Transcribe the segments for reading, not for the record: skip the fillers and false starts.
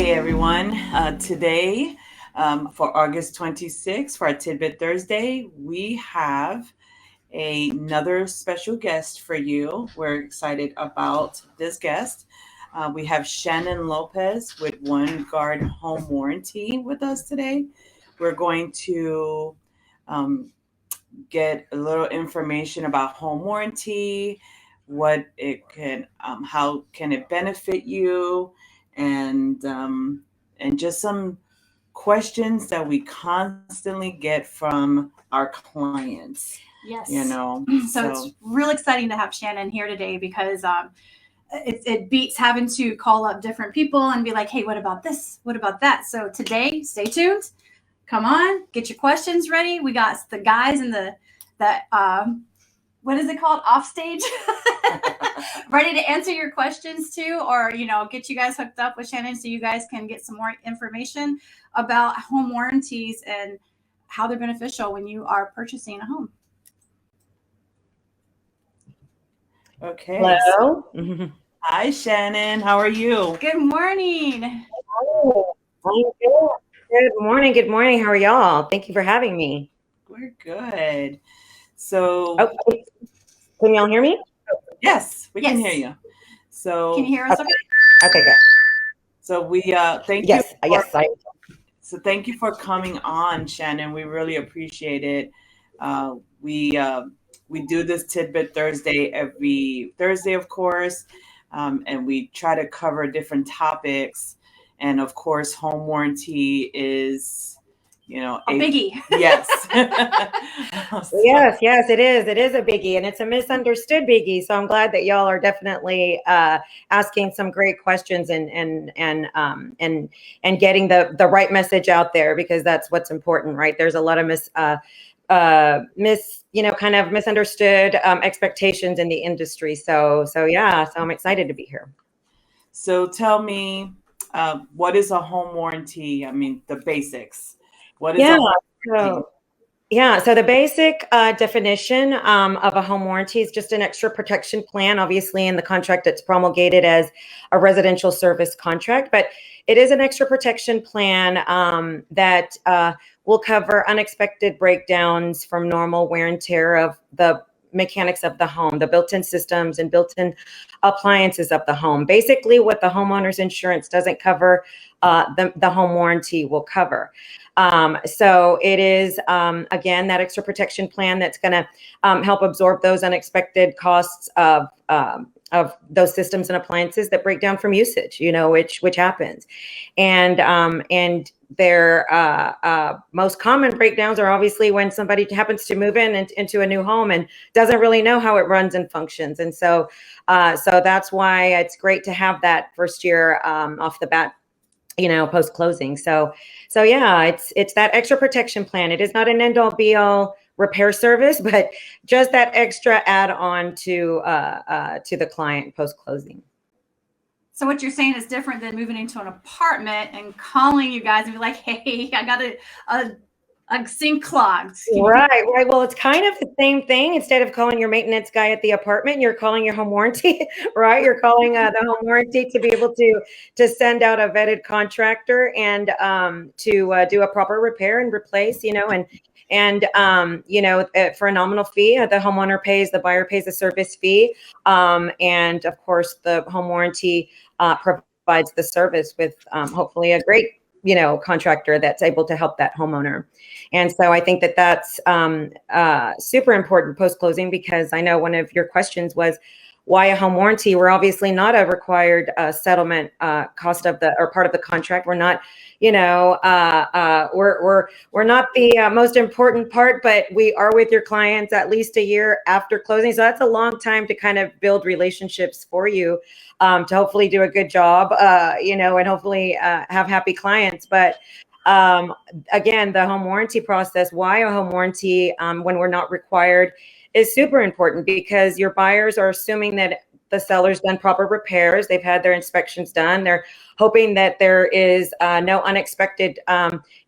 Hey everyone. Today, for August 26th, for our Tidbit Thursday, we have another special guest for you. We're excited about this guest. We have Shannon Lopez with One Guard Home Warranty with us today. We're going to um, get a little information about home warranty, what it can, how can it benefit you, and just some questions that we constantly get from our clients. Yes. You know, so it's real exciting to have Shannon here today because it beats having to call up different people and be like, hey, what about this? What about that? So today, stay tuned. Come on, get your questions ready. We got the guys in the what is it called? Off stage, ready to answer your questions too, or get you guys hooked up with Shannon so you guys can get some more information about home warranties and how they're beneficial when you are purchasing a home. Okay. Hello. Hi, Shannon. How are you? Good morning. Oh, I'm good. Good morning. Good morning. How are y'all? Thank you for having me. We're good. So, can y'all hear me? Yes, we can hear you. So, can you hear us? Okay. Okay, good. So we thank you. Yes, So thank you for coming on, Shannon. We really appreciate it. We do this Tidbit Thursday every Thursday, of course, and we try to cover different topics. And of course, home warranty is, a biggie. Yes. Yes, it is. It is a biggie, and it's a misunderstood biggie. So I'm glad that y'all are definitely asking some great questions and getting the right message out there, because that's what's important, right? There's a lot of kind of misunderstood expectations in the industry. So I'm excited to be here. So tell me, what is a home warranty? I mean, the basics. What is a home warranty? So the basic definition of a home warranty is just an extra protection plan, obviously in the contract it's promulgated as a residential service contract, but it is an extra protection plan that will cover unexpected breakdowns from normal wear and tear of the mechanics of the home, the built-in systems and built-in appliances of the home. Basically, what the homeowner's insurance doesn't cover, the home warranty will cover. So it is, again, that extra protection plan that's going to help absorb those unexpected costs of those systems and appliances that break down from usage, which happens. And their most common breakdowns are obviously when somebody happens to move into a new home and doesn't really know how it runs and functions. And so that's why it's great to have that first year off the bat, post closing. So it's that extra protection plan. It is not an end all be all repair service, but just that extra add on to the client post closing. So what you're saying is different than moving into an apartment and calling you guys and be like, hey, I got a sink clogged. Right. Well, it's kind of the same thing. Instead of calling your maintenance guy at the apartment, you're calling your home warranty, right? You're calling the home warranty to be able to send out a vetted contractor and to do a proper repair and replace, and for a nominal fee, the homeowner the buyer pays a service fee. And of course, the home warranty provides the service with hopefully a great contractor that's able to help that homeowner. And so I think that that's super important post-closing, because I know one of your questions was why a home warranty. We're obviously not a required settlement cost of or part of the contract. We're not, we're not the most important part, but we are with your clients at least a year after closing. So that's a long time to kind of build relationships for you, to hopefully do a good job, and hopefully have happy clients. But again, the home warranty process, why a home warranty when we're not required, is super important, because your buyers are assuming that the seller's done proper repairs. They've had their inspections done. They're hoping that there is no unexpected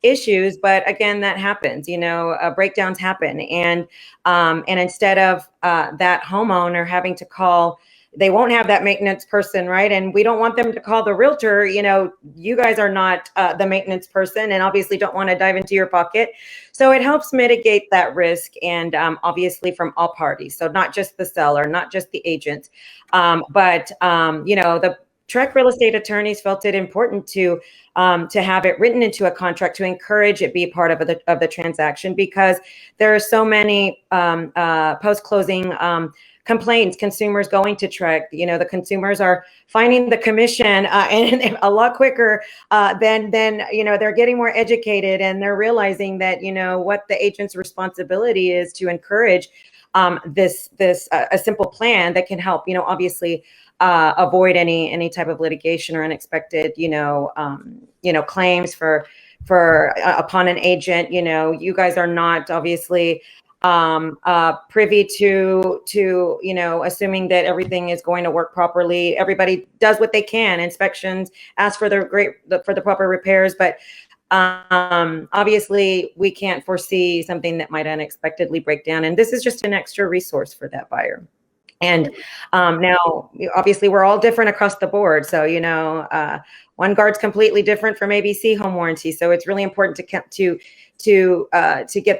issues. But again, that happens, breakdowns happen. And instead of that homeowner having to call, they won't have that maintenance person, right? And we don't want them to call the realtor. You guys are not the maintenance person, and obviously don't want to dive into your pocket. So it helps mitigate that risk, and obviously from all parties. So not just the seller, not just the agent, but the Trek real estate attorneys felt it important to have it written into a contract to encourage it be part of the transaction, because there are so many post-closing complaints, consumers going to Trek. The consumers are finding the commission and a lot quicker than they're getting more educated, and they're realizing that what the agent's responsibility is to encourage this a simple plan that can help obviously avoid any type of litigation or unexpected claims for upon an agent. You guys are not obviously privy to assuming that everything is going to work properly. Everybody does what they can, inspections, ask for the proper repairs, but obviously we can't foresee something that might unexpectedly break down, and this is just an extra resource for that buyer. And now, obviously, we're all different across the board. So, one guard's completely different from ABC Home Warranty. So it's really important to get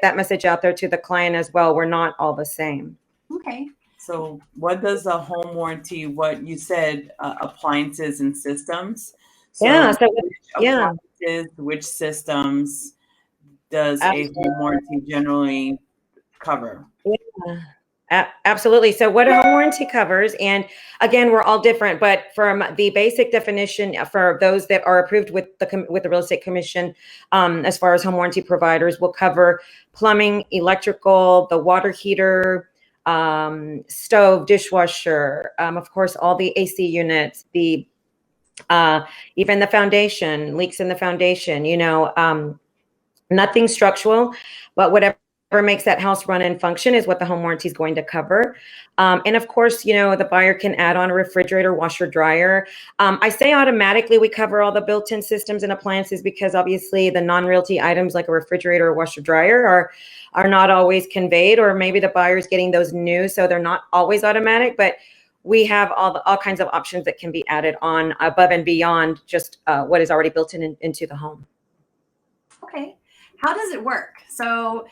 that message out there to the client as well. We're not all the same. Okay. So what does a home warranty, what you said, appliances and systems? So Yeah. So which appliances, which systems does a home warranty generally cover? Yeah. Absolutely. So what a home warranty covers, and again, we're all different, but from the basic definition for those that are approved with the real estate commission, as far as home warranty providers, will cover plumbing, electrical, the water heater, stove, dishwasher, of course, all the AC units, the even the foundation, leaks in the foundation, nothing structural, but whatever makes that house run and function is what the home warranty is going to cover. And of course, the buyer can add on a refrigerator, washer, dryer. I say automatically we cover all the built-in systems and appliances, because obviously the non-realty items like a refrigerator or washer, dryer are not always conveyed, or maybe the buyer's getting those new, so they're not always automatic. But we have all kinds of options that can be added on above and beyond just what is already built into the home. Okay. How does it work? So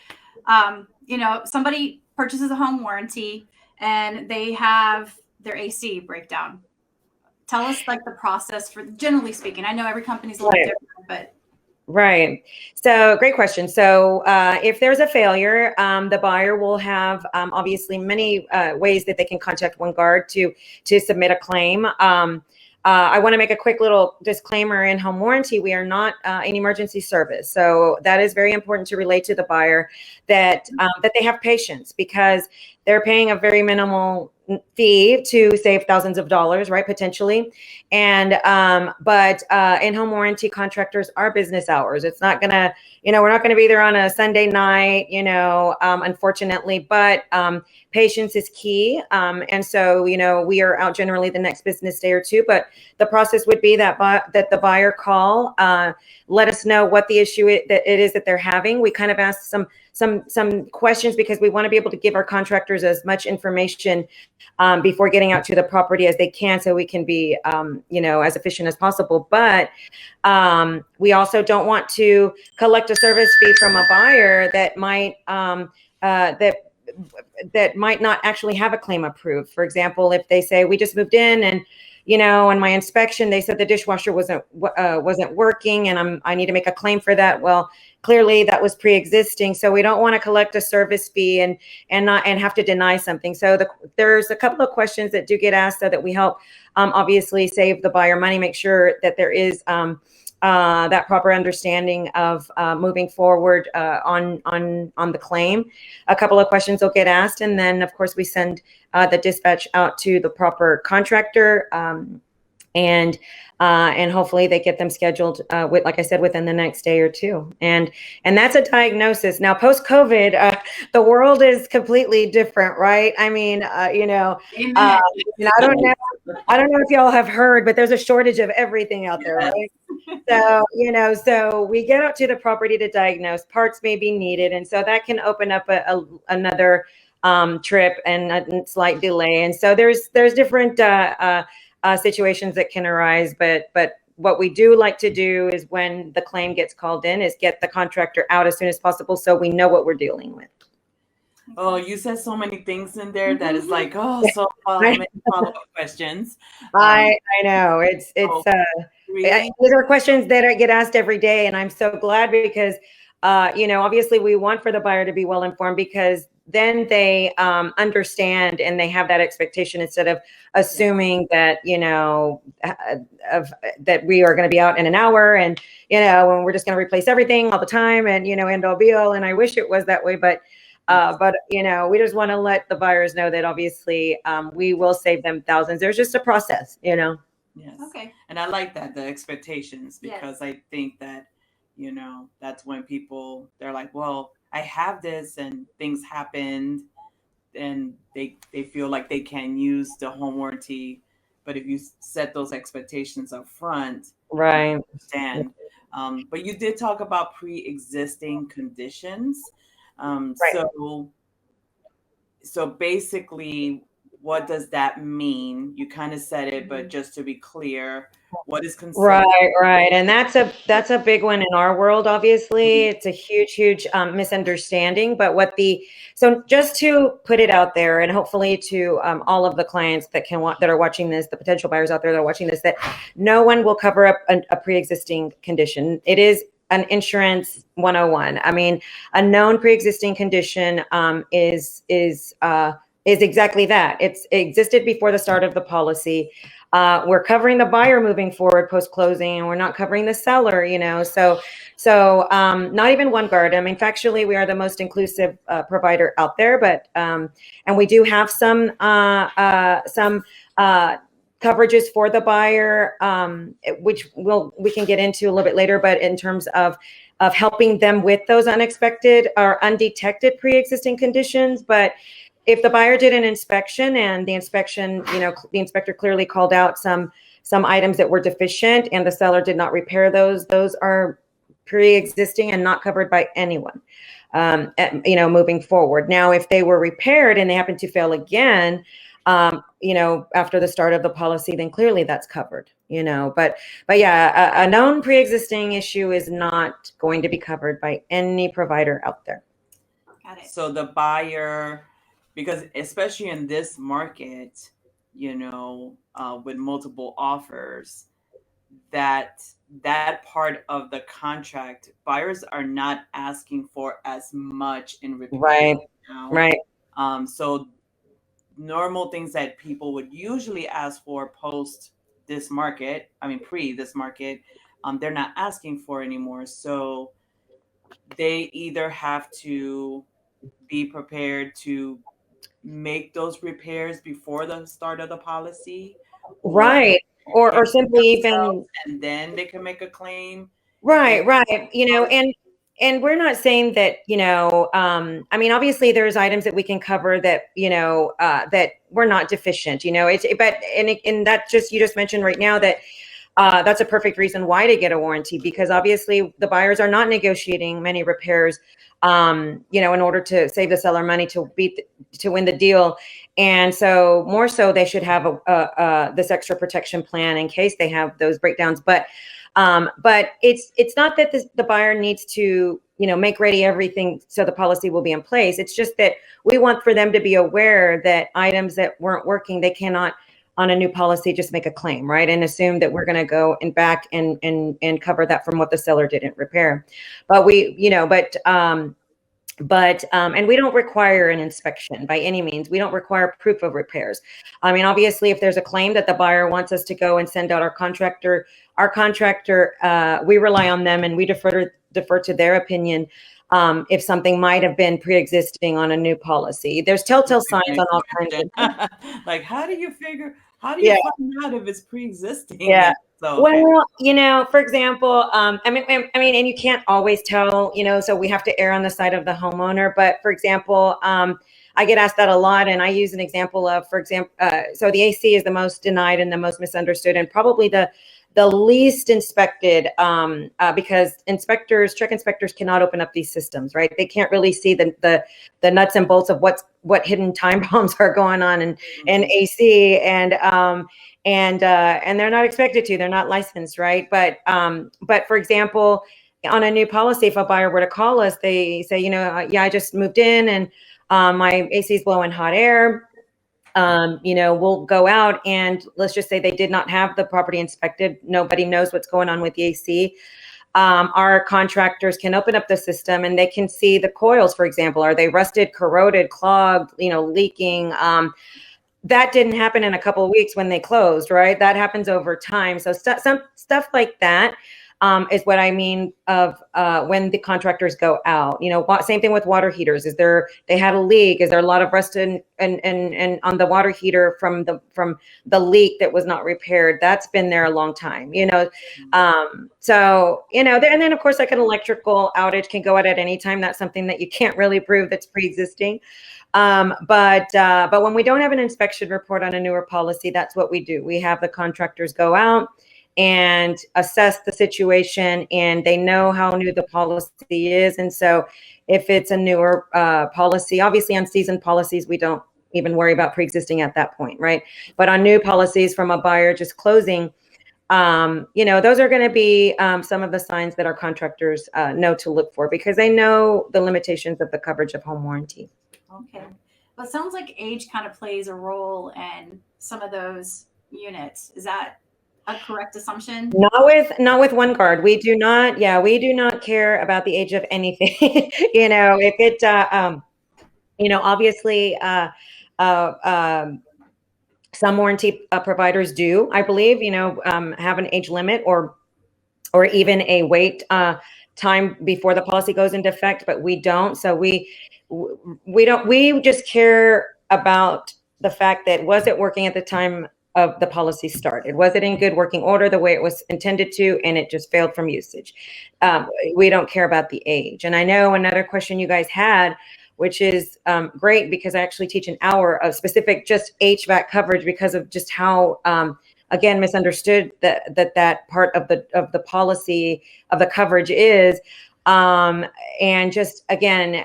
somebody purchases a home warranty and they have their AC breakdown. Tell us like the process for, generally speaking. I know every company's a little different, but. Right. So great question. So if there's a failure, the buyer will have obviously many ways that they can contact OneGuard to submit a claim. I want to make a quick little disclaimer. In home warranty, we are not an emergency service. So that is very important to relate to the buyer, that they have patience, because they're paying a very minimal fee to save thousands of dollars, right? Potentially. And, but in home warranty, contractors are business hours. It's not gonna, we're not gonna be there on a Sunday night, unfortunately, but patience is key. And so, we are out generally the next business day or two, but the process would be that the buyer call, let us know what the issue is that they're having. We kind of ask some questions, because we want to be able to give our contractors as much information before getting out to the property as they can, so we can be as efficient as possible. But we also don't want to collect a service fee from a buyer that might that might not actually have a claim approved. For example, if they say, we just moved in and in my inspection, they said the dishwasher wasn't working, and I need to make a claim for that. Well, clearly that was pre-existing, so we don't want to collect a service fee and have to deny something. So there's a couple of questions that do get asked, so that we help obviously save the buyer money, make sure that there is that proper understanding of moving forward on the claim. A couple of questions will get asked, and then of course we send the dispatch out to the proper contractor, and hopefully they get them scheduled like I said, within the next day or two. And that's a diagnosis. Now, post-COVID, the world is completely different, right? I mean, I don't know if y'all have heard, but there's a shortage of everything out there, right? So, so we get out to the property to diagnose. Parts may be needed. And so that can open up another trip and a slight delay. And so there's different situations that can arise, but what we do like to do is when the claim gets called in is get the contractor out as soon as possible so we know what we're dealing with. Oh, you said so many things in there that is like, oh, so many follow-up questions. I know it's Really? these are questions that I get asked every day, and I'm so glad because obviously we want for the buyer to be well informed because then they understand and they have that expectation instead of assuming that that we are going to be out in an hour and and we're just going to replace everything all the time and end all be all. And I wish it was that way, but we just want to let the buyers know that obviously we will save them thousands. There's just a process. Yes. Okay. And I like that, the expectations, because Yes. I think that, that's when people, they're like, well, I have this and things happened and they feel like they can use the home warranty. But if you set those expectations up front, Right. understand. But you did talk about pre-existing conditions. Right. So basically, what does that mean? You kind of said it, but just to be clear, what is considered? Right. And that's a big one in our world. Obviously, it's a huge misunderstanding. But so just to put it out there, and hopefully to all of the clients that are watching this, the potential buyers out there that are watching this, that no one will cover up a pre-existing condition. It is an insurance 101. I mean, a known pre-existing condition is exactly that. It existed before the start of the policy. We're covering the buyer moving forward post-closing, and we're not covering the seller, So not even OneGuard. I mean, factually, we are the most inclusive provider out there, but and we do have some coverages for the buyer, which we can get into a little bit later. But in terms of helping them with those unexpected or undetected pre-existing conditions, but if the buyer did an inspection and the inspector clearly called out some items that were deficient and the seller did not repair those are pre-existing and not covered by anyone, moving forward. Now, if they were repaired and they happen to fail again, after the start of the policy, then clearly that's covered, but yeah, a known pre-existing issue is not going to be covered by any provider out there. Got it. So the buyer, because especially in this market, with multiple offers, that part of the contract, buyers are not asking for as much in repair. Right. Now. Right. So normal things that people would usually ask for post this market, pre this market, they're not asking for anymore. So they either have to be prepared to make those repairs before the start of the policy, right, or simply even, and then they can make a claim. Right. And we're not saying that, obviously there's items that we can cover that, that we're not deficient, and that you just mentioned right now that that's a perfect reason why to get a warranty, because obviously the buyers are not negotiating many repairs, in order to save the seller money to win the deal. And so more so they should have this extra protection plan in case they have those breakdowns. But it's not that the buyer needs to, make ready everything so the policy will be in place. It's just that we want for them to be aware that items that weren't working, they cannot on a new policy just make a claim, right? And assume that we're going to go and back and cover that from what the seller didn't repair. But and we don't require an inspection by any means. We don't require proof of repairs. Obviously, if there's a claim that the buyer wants us to go and send out our contractor, we rely on them and we defer to their opinion. If something might have been pre-existing on a new policy, there's telltale signs on all kinds of like, how do you find out if it's pre-existing? Yeah. So, okay. Well, for example, and you can't always tell, so we have to err on the side of the homeowner. But for example, I get asked that a lot, and I use an example of, so the AC is the most denied and the most misunderstood, and probably the the least inspected, because check inspectors cannot open up these systems, right? They can't really see the nuts and bolts of what hidden time bombs are going on in AC, and they're not expected to. They're not licensed, right? But for example, on a new policy, if a buyer were to call us, they say, yeah, I just moved in and my AC is blowing hot air. We'll go out and let's just say they did not have the property inspected. Nobody knows what's going on with the AC. Our contractors can open up the system and they can see the coils, for example. Are they rusted, corroded, clogged, leaking? That didn't happen in a couple of weeks when they closed, right? That happens over time. So some stuff like that is what I mean of when the contractors go out. Same thing with water heaters. They had a leak? Is there a lot of rust and on the water heater from the leak that was not repaired? That's been there a long time. So and then of course like an electrical outage can go out at any time. That's something that you can't really prove that's pre-existing. But when we don't have an inspection report on a newer policy, that's what we do. We have the contractors go out and assess the situation, and they know how new the policy is. And so if it's a newer policy, obviously on seasoned policies, we don't even worry about pre-existing at that point, right? But on new policies from a buyer just closing, those are going to be some of the signs that our contractors know to look for, because they know the limitations of the coverage of home warranty. Okay. Well, it sounds like age kind of plays a role in some of those units. Is that a correct assumption? Not with OneGuard. We do not care about the age of anything. If it, obviously, some warranty providers do, I believe, have an age limit or even a wait time before the policy goes into effect, but we don't. So we just care about the fact that, was it working at the time of the policy started? Was it in good working order the way it was intended to, and it just failed from usage? We don't care about the age. And I know another question you guys had, which is great, because I actually teach an hour of specific just HVAC coverage because of just how again misunderstood that part of the policy of the coverage is. And just again,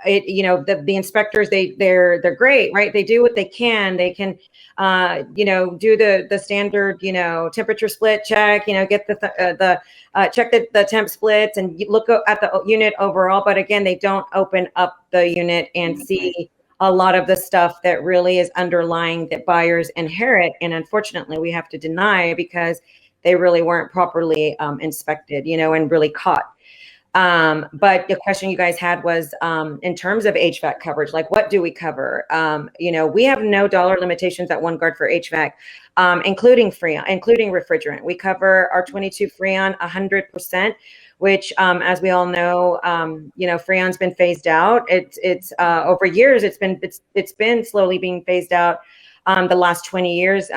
the inspectors, they're great, right? They do what they can. They can, do the standard, temperature split check, get the check the temp splits and look at the unit overall. But again, they don't open up the unit and see a lot of the stuff that really is underlying that buyers inherit. And unfortunately, we have to deny because they really weren't properly inspected, and really caught. But the question you guys had was in terms of HVAC coverage, like what do we cover? We have no dollar limitations at OneGuard for HVAC, including Freon, including refrigerant. We cover our 22 Freon 100%, which, as we all know, Freon's been phased out. It's over years. It's been slowly being phased out. The last 20 years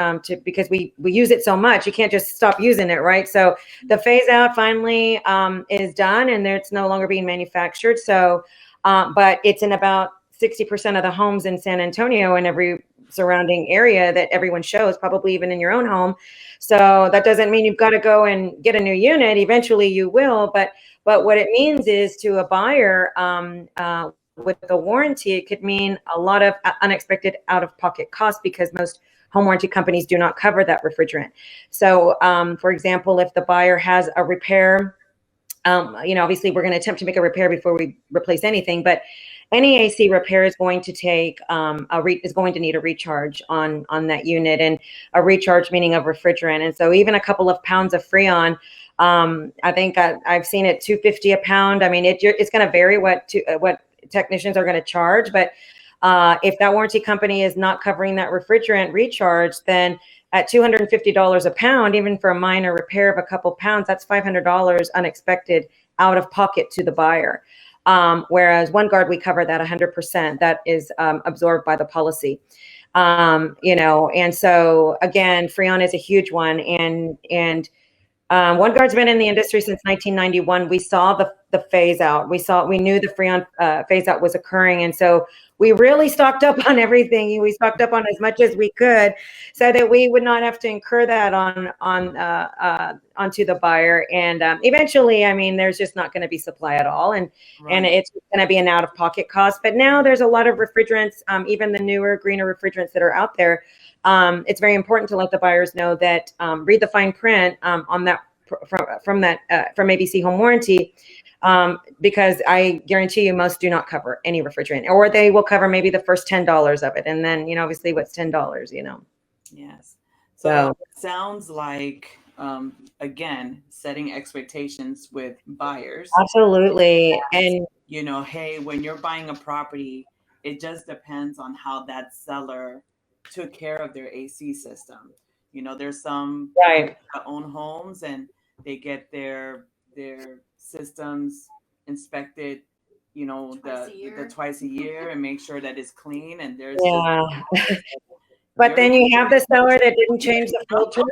because we use it so much. You can't just stop using it, right? So the phase out finally is done, and it's no longer being manufactured. So, but it's in about 60% of the homes in San Antonio and every surrounding area that everyone shows, probably even in your own home. So that doesn't mean you've got to go and get a new unit. Eventually you will, but what it means is to a buyer, with the warranty, it could mean a lot of unexpected out-of-pocket costs because most home warranty companies do not cover that refrigerant. So, for example, if the buyer has a repair, obviously we're going to attempt to make a repair before we replace anything, but any AC repair is going to take is going to need a recharge on that unit, and a recharge meaning of refrigerant. And so even a couple of pounds of Freon, I think I've seen it $2.50 a pound. I mean, it's going to vary what technicians are going to charge, but if that warranty company is not covering that refrigerant recharge, then at $250 a pound, even for a minor repair of a couple pounds, that's $500 unexpected out of pocket to the buyer. Whereas OneGuard, we cover that 100%. That is absorbed by the policy. And so again, Freon is a huge one, and OneGuard's been in the industry since 1991. We saw the phase out. We knew the Freon phase out was occurring. And so we really stocked up on everything. We stocked up on as much as we could so that we would not have to incur that onto the buyer. And eventually, I mean, there's just not going to be supply at all. And it's going to be an out-of-pocket cost. But now there's a lot of refrigerants, even the newer, greener refrigerants that are out there. It's very important to let the buyers know that read the fine print on that from ABC Home Warranty, because I guarantee you most do not cover any refrigerant, or they will cover maybe the first $10 of it, and then obviously what's $10, Yes. So it sounds like again, setting expectations with buyers. Absolutely. And hey, when you're buying a property, it just depends on how that seller took care of their AC system. There's some right that own homes and they get their systems inspected, the twice a year and make sure that it's clean. And there's but then you have the seller that didn't change the filters.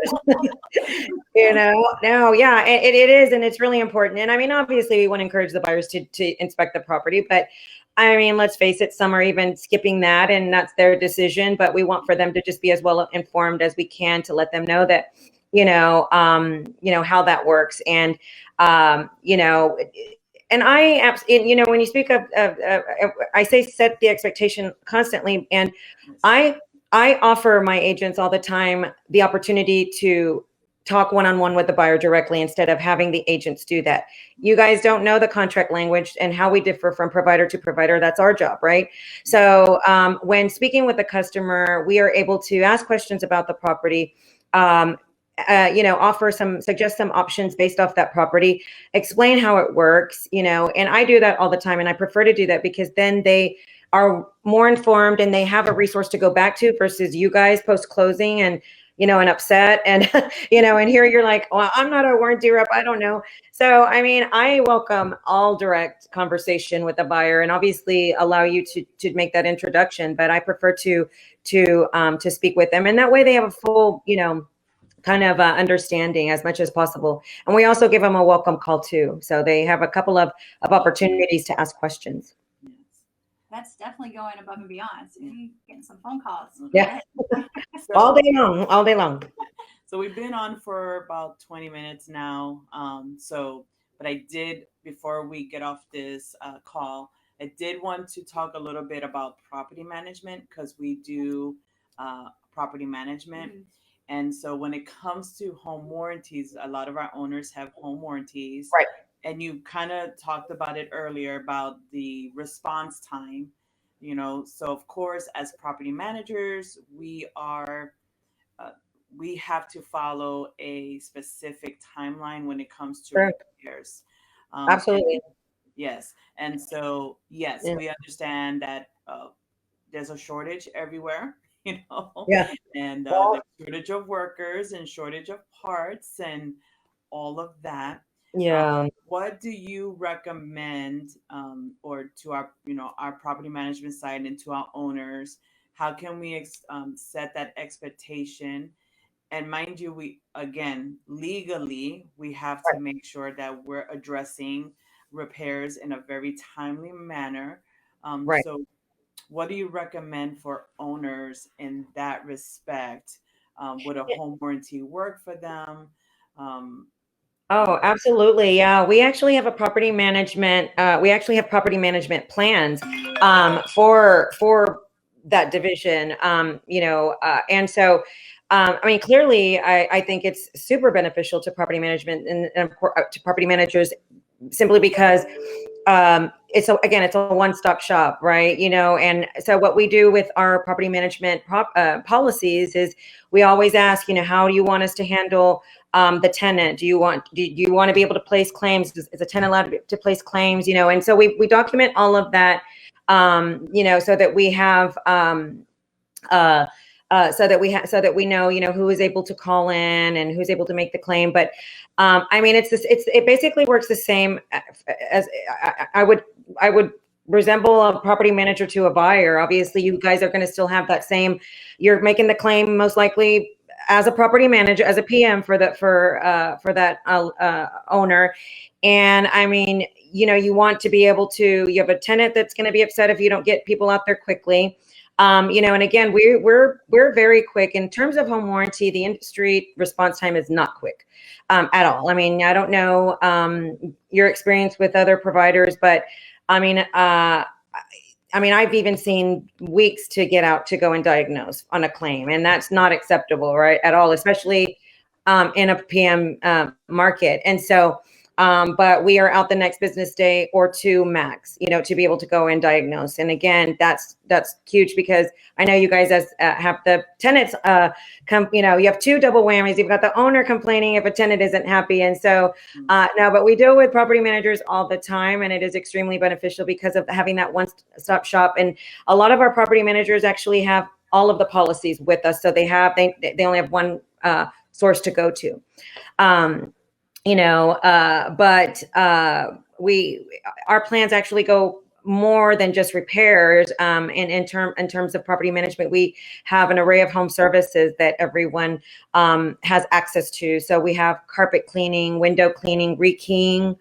No, yeah, it is, and it's really important. And I mean, obviously, we want to encourage the buyers to inspect the property, but I mean, let's face it, some are even skipping that, and that's their decision. But we want for them to just be as well informed as we can to let them know that, how that works. And, and when you speak of, I say set the expectation constantly, and I offer my agents all the time the opportunity to talk one-on-one with the buyer directly instead of having the agents do that. You guys don't know the contract language and how we differ from provider to provider. That's our job, right? So when speaking with the customer, we are able to ask questions about the property, suggest some options based off that property, explain how it works, and I do that all the time. And I prefer to do that because then they are more informed and they have a resource to go back to versus you guys post-closing and upset and, and here you're like, well, I'm not a warranty rep. I don't know. So, I mean, I welcome all direct conversation with the buyer and obviously allow you to make that introduction, but I prefer to speak with them. And that way they have a full, kind of understanding as much as possible. And we also give them a welcome call too. So they have a couple of opportunities to ask questions. That's definitely going above and beyond. So you're getting some phone calls. Yeah. All day long. So we've been on for about 20 minutes now. But I did, before we get off this call, I did want to talk a little bit about property management because we do property management. Mm-hmm. And so when it comes to home warranties, a lot of our owners have home warranties. Right. And you kind of talked about it earlier about the response time, So of course, as property managers, we have to follow a specific timeline when it comes to repairs. Absolutely. Yes. And so, yes, yeah. We understand that there's a shortage everywhere. Yeah. And the shortage of workers and shortage of parts and all of that. Yeah. What do you recommend, or to our, our property management side and to our owners? How can we set that expectation? And mind you, legally, we have to make sure that we're addressing repairs in a very timely manner. Right. So what do you recommend for owners in that respect? Would a home warranty work for them? Oh, absolutely. Yeah. We actually have property management plans for that division. And so I mean, clearly, I think it's super beneficial to property management and to property managers simply because it's a one-stop shop, right? And so what we do with our property management policies is we always ask, how do you want us to handle the tenant? Do you want to be able to place claims? Is a tenant allowed to place claims? And so we document all of that, so that we have so that we know, who is able to call in and who's able to make the claim. But I mean, it basically works the same as I would resemble a property manager to a buyer. Obviously, you guys are going to still have that same. You're making the claim most likely as a property manager, as a PM for that owner. And I mean, you want to be able to, you have a tenant that's going to be upset if you don't get people out there quickly. And again, we're very quick in terms of home warranty. The industry response time is not quick at all. I mean, I don't know your experience with other providers, but I mean, I've even seen weeks to get out to go and diagnose on a claim, and that's not acceptable, right, at all, especially in a PM market. And so, but we are out the next business day or two max, to be able to go and diagnose. And again, that's huge, because I know you guys have the tenants come, you have two double whammies. You've got the owner complaining if a tenant isn't happy. And so no, but we deal with property managers all the time, and it is extremely beneficial because of having that one-stop shop. And a lot of our property managers actually have all of the policies with us. So they only have one source to go to. But our plans actually go more than just repairs. In terms of property management, we have an array of home services that everyone has access to. So we have carpet cleaning, window cleaning, rekeying,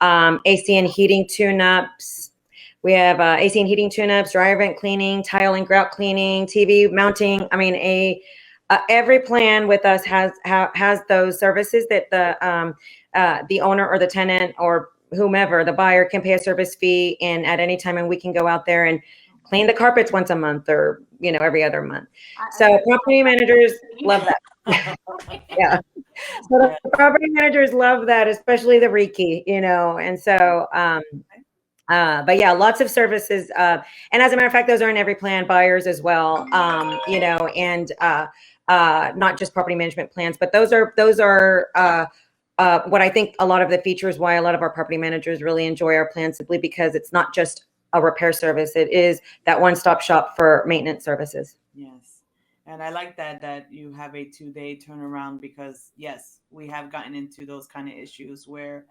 AC and heating tune-ups. We have AC and heating tune-ups, dryer vent cleaning, tile and grout cleaning, TV mounting. I mean, every plan with us has those services that the owner or the tenant or whomever, the buyer, can pay a service fee and at any time, and we can go out there and clean the carpets once a month or every other month. So property managers love that. Yeah. So the property managers love that, especially the rekey, and so but yeah, lots of services. And as a matter of fact, those are in every plan, buyers as well, and not just property management plans, but those are what I think a lot of the features why a lot of our property managers really enjoy our plan, simply because it's not just a repair service. It is that one-stop shop for maintenance services. Yes. And I like that you have a 2-day turnaround, because yes, we have gotten into those kind of issues where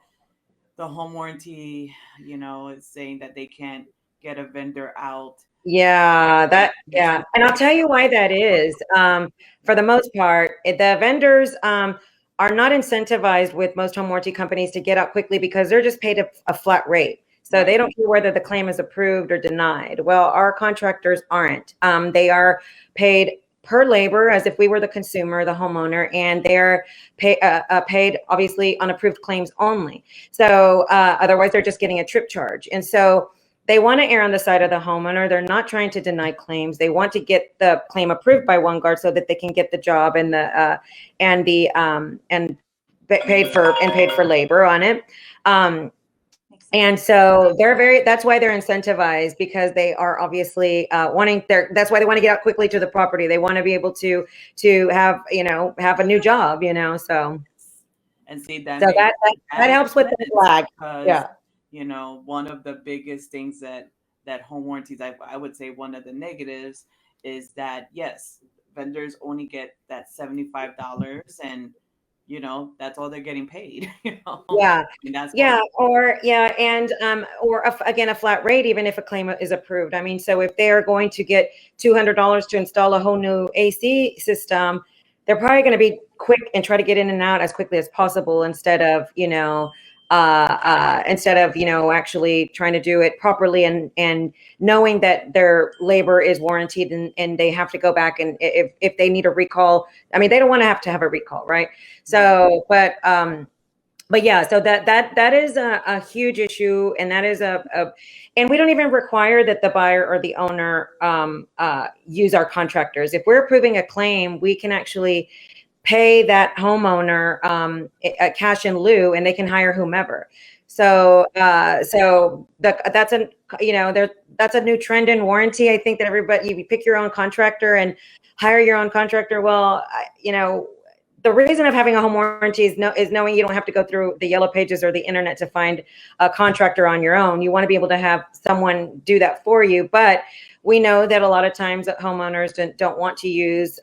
the home warranty, is saying that they can't get a vendor out. Yeah, and I'll tell you why that is. For the most part, the vendors are not incentivized with most home warranty companies to get out quickly, because they're just paid a flat rate. So Right. They don't care whether the claim is approved or denied. Well, our contractors aren't. They are paid per labor, as if we were the consumer, the homeowner, and they're paid obviously on approved claims only. So otherwise, they're just getting a trip charge. And so they want to err on the side of the homeowner. They're not trying to deny claims. They want to get the claim approved by OneGuard so that they can get the job and paid for labor on it. And so that's why they're incentivized, because they are obviously that's why they want to get out quickly to the property. They want to be able to have a new job, so. And see that. So that helps with the flag. Yeah. One of the biggest things that home warranties, I would say one of the negatives is that, yes, vendors only get that $75, and that's all they're getting paid. Yeah. Again, a flat rate, even if a claim is approved. I mean, so if they are going to get $200 to install a whole new AC system, they're probably going to be quick and try to get in and out as quickly as possible, instead of actually trying to do it properly and knowing that their labor is warranted, and they have to go back, and if they need a recall, I mean, they don't want to have a recall, right? So, but yeah, so that is a huge issue, and that is and we don't even require that the buyer or the owner use our contractors. If we're approving a claim, we can actually pay that homeowner a cash in lieu, and they can hire whomever. So that's a new trend in warranty. I think that you pick your own contractor and hire your own contractor. Well, the reason of having a home warranty is knowing you don't have to go through the yellow pages or the internet to find a contractor on your own. You want to be able to have someone do that for you. But we know that a lot of times that homeowners don't want to use,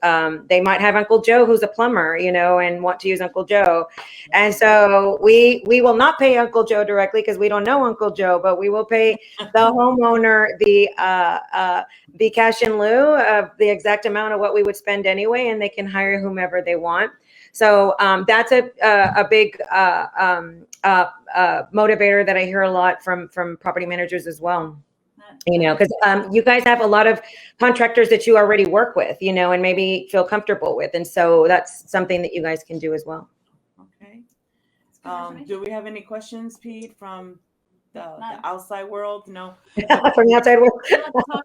they might have Uncle Joe who's a plumber, and want to use Uncle Joe. And so we will not pay Uncle Joe directly, because we don't know Uncle Joe, but we will pay the homeowner the cash in lieu of the exact amount of what we would spend anyway, and they can hire whomever they want. So that's a big motivator that I hear a lot from property managers as well. Because you guys have a lot of contractors that you already work with, and maybe feel comfortable with. And so that's something that you guys can do as well. Okay. Do we have any questions, Pete, from the outside world? No. From the outside world. Talk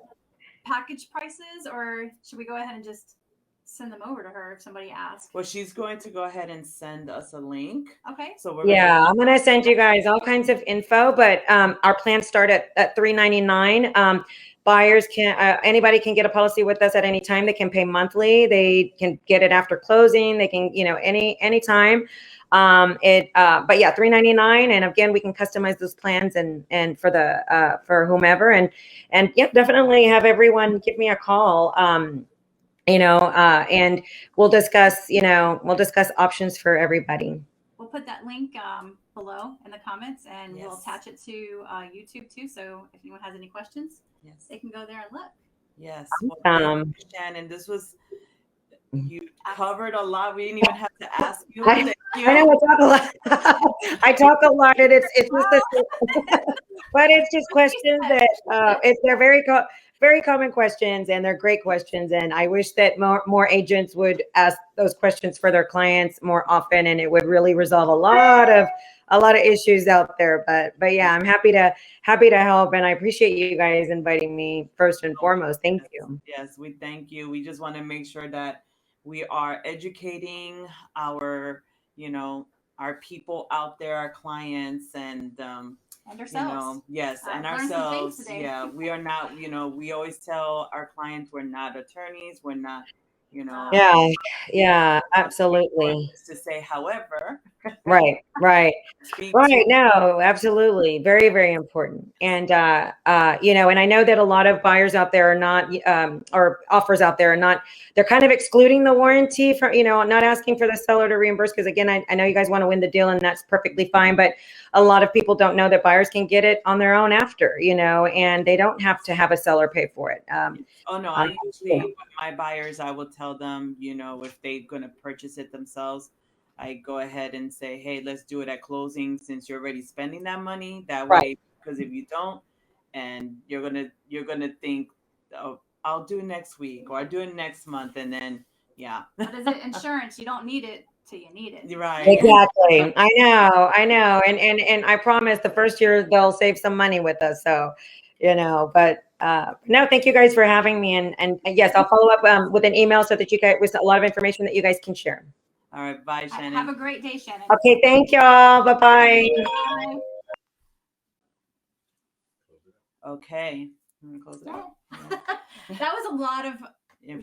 package prices, or should we go ahead and just send them over to her if somebody asks? Well, she's going to go ahead and send us a link. Okay. So I'm going to send you guys all kinds of info, but our plans start at $399. Buyers can, anybody can get a policy with us at any time. They can pay monthly. They can get it after closing. They can, any time. But yeah, $399. And again, we can customize those plans and for whomever. And yeah, definitely have everyone give me a call. And we'll discuss options for everybody. We'll put that link below in the comments, and Yes. we'll attach it to YouTube too. So if anyone has any questions, Yes. they can go there and look. Yes. Well, thank you, Shannon, this was, you covered a lot. We didn't even have to ask you. I know I talk a lot. I talk a lot, and it's just but it's just questions that they're very common questions, and they're great questions. And I wish that more agents would ask those questions for their clients more often, and it would really resolve a lot of issues out there. But yeah, I'm happy to help, and I appreciate you guys inviting me first and foremost. Thank you. Yes, we thank you. We just want to make sure that we are educating our people out there, our clients, and ourselves. Yes, and ourselves. Yeah, we are not. We always tell our clients we're not attorneys. We're not. Yeah, absolutely. To say, however. Right. No, absolutely. Very, very important. And, and I know that a lot of buyers out there are not, or offers out there are not, they're kind of excluding the warranty from, not asking for the seller to reimburse. Because again, I know you guys want to win the deal, and that's perfectly fine. But a lot of people don't know that buyers can get it on their own after, and they don't have to have a seller pay for it. Oh no, I usually, with my buyers, I will tell them, if they're going to purchase it themselves, I go ahead and say, hey, let's do it at closing, since you're already spending that money that way. Because if you don't, and you're gonna think, oh, I'll do it next week, or I'll do it next month, and then What is it? Insurance? You don't need it till you need it. Right. Exactly. I know. And I promise the first year they'll save some money with us. So, but no, thank you guys for having me. And yes, I'll follow up with an email so that you guys, with a lot of information that you guys can share. All right. Bye, Shannon. Have a great day, Shannon. Okay. Thank y'all. Bye-bye. Bye. Okay. I'm gonna close it out. That was a lot of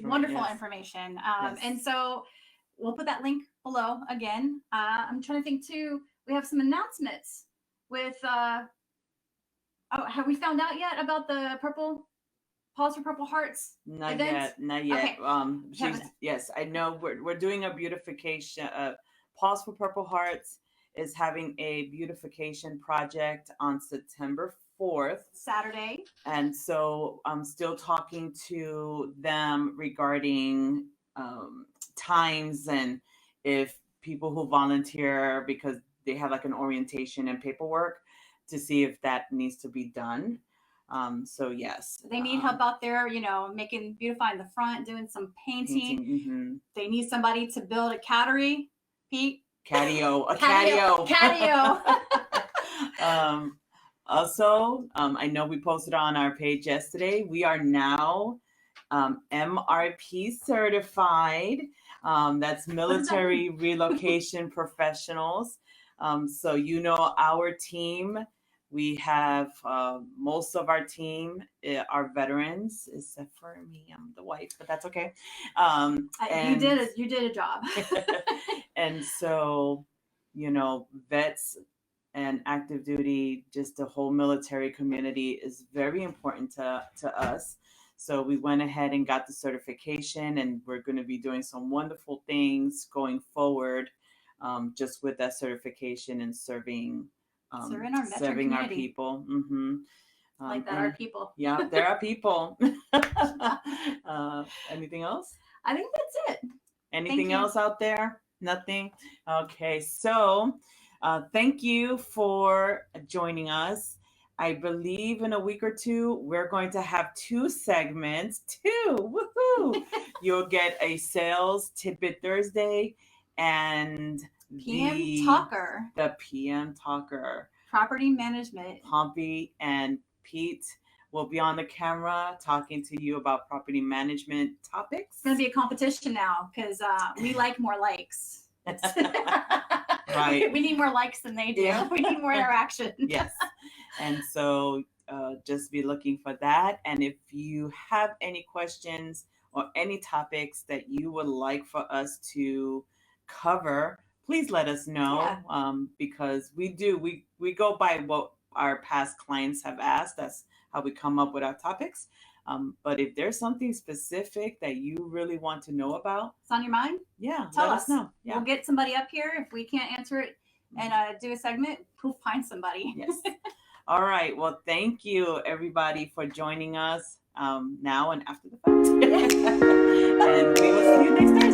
wonderful information. Yes. And so we'll put that link below again. I'm trying to think too. We have some announcements with, have we found out yet about the Pause for Purple Hearts event? Not yet. Okay. Yes, I know we're doing a beautification. Pause for Purple Hearts is having a beautification project on September 4th, Saturday. And so I'm still talking to them regarding times, and if people who volunteer, because they have like an orientation and paperwork, to see if that needs to be done. So yes, they need help out there, beautifying the front, doing some painting. Mm-hmm. They need somebody to build a cattery, Pete. Catio. Also, I know we posted on our page yesterday, we are now MRP certified. That's Military Relocation Professionals. So our team, we have most of our team are veterans, except for me. I'm the wife, but that's okay. You did a job. And so, vets and active duty, just the whole military community is very important to us. So we went ahead and got the certification, and we're going to be doing some wonderful things going forward, just with that certification and serving our people. Mm-hmm. Like that are people. Yeah, there are people. Anything else? I think that's it. Anything else out there? Nothing? Okay, so Thank you for joining us. I believe in a week or two, we're going to have two segments. Two! Woohoo! You'll get a sales tidbit Thursday and PM Talker, the PM Talker. property management. Pompey and Pete will be on the camera talking to you about property management topics. It's going to be a competition now because we like more likes. Right. We need more likes than they do. Yeah. We need more interaction. Yes. And so just be looking for that. And if you have any questions or any topics that you would like for us to cover, please let us know. Because we go by what our past clients have asked. That's how we come up with our topics. But if there's something specific that you really want to know about, It's on your mind? yeah, Tell let us. us know. Yeah. We'll get somebody up here. If we can't answer it and do a segment, we'll find somebody. Yes. All right. Well, thank you, everybody, for joining us now and after the fact. And we will see you next time.